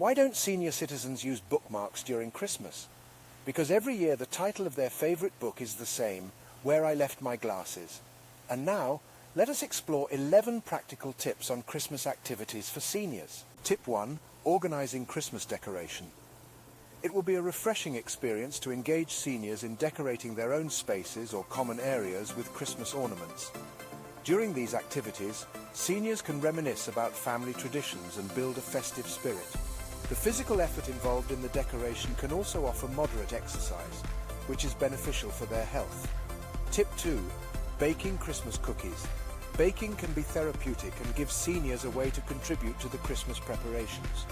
Why don't senior citizens use bookmarks during Christmas? Because every year the title of their favorite book is the same, Where I Left My Glasses. And now, let us explore 11 practical tips on Christmas activities for seniors. Tip 1. Organizing Christmas decoration. It will be a refreshing experience to engage seniors in decorating their own spaces or common areas with Christmas ornaments. During these activities, seniors can reminisce about family traditions and build a festive spirit. The physical effort involved in the decoration can also offer moderate exercise, which is beneficial for their health. Tip 2. Baking Christmas cookies. Baking can be therapeutic and give seniors a way to contribute to the Christmas preparations.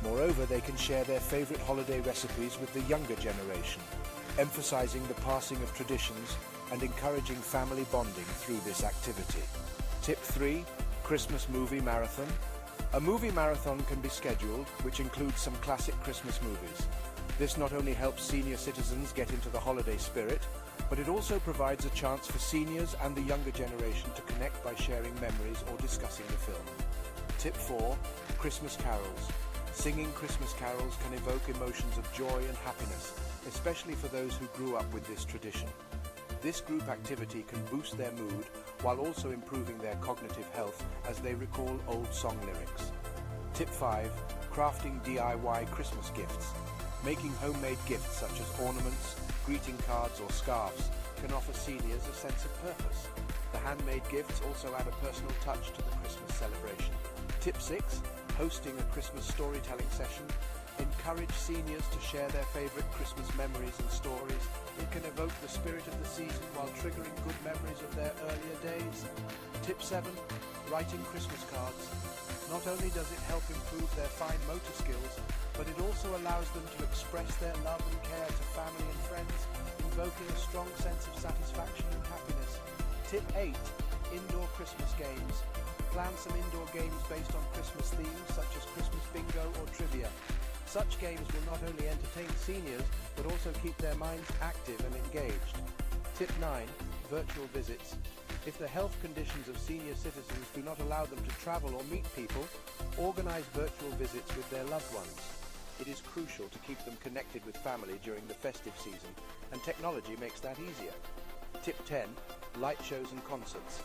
Moreover, they can share their favorite holiday recipes with the younger generation, emphasizing the passing of traditions and encouraging family bonding through this activity. Tip 3. Christmas movie marathon. A movie marathon can be scheduled, which includes some classic Christmas movies. This not only helps senior citizens get into the holiday spirit, but it also provides a chance for seniors and the younger generation to connect by sharing memories or discussing the film. Tip 4. Christmas carols. Singing Christmas carols can evoke emotions of joy and happiness, especially for those who grew up with this tradition. This group activity can boost their mood while also improving their cognitive health as they recall old song lyrics. Tip 5. Crafting DIY Christmas gifts. Making homemade gifts such as ornaments, greeting cards or scarves can offer seniors a sense of purpose. The handmade gifts also add a personal touch to the Christmas celebration. Tip 6. Hosting a Christmas storytelling session. Encourage seniors to share their favorite Christmas memories and stories. It can evoke the spirit of the season while triggering good memories of their earlier days. Tip 7. Writing Christmas cards. Not only does it help improve their fine motor skills, but it also allows them to express their love and care to family and friends, invoking a strong sense of satisfaction and happiness. Tip 8. Indoor Christmas games. Plan some indoor games based on Christmas themes such as Christmas bingo or trivia. Such games will not only entertain seniors, but also keep their minds active and engaged. Tip 9. Virtual visits. If the health conditions of senior citizens do not allow them to travel or meet people, organize virtual visits with their loved ones. It is crucial to keep them connected with family during the festive season, and technology makes that easier. Tip 10. Light shows and concerts.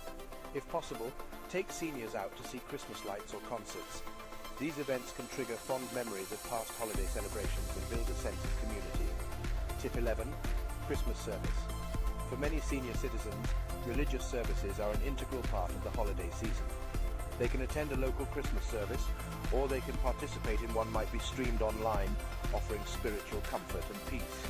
If possible, take seniors out to see Christmas lights or concerts. These events can trigger fond memories of past holiday celebrations and build a sense of community. Tip 11. Christmas service. For many senior citizens, religious services are an integral part of the holiday season. They can attend a local Christmas service, or they can participate in one might be streamed online, offering spiritual comfort and peace.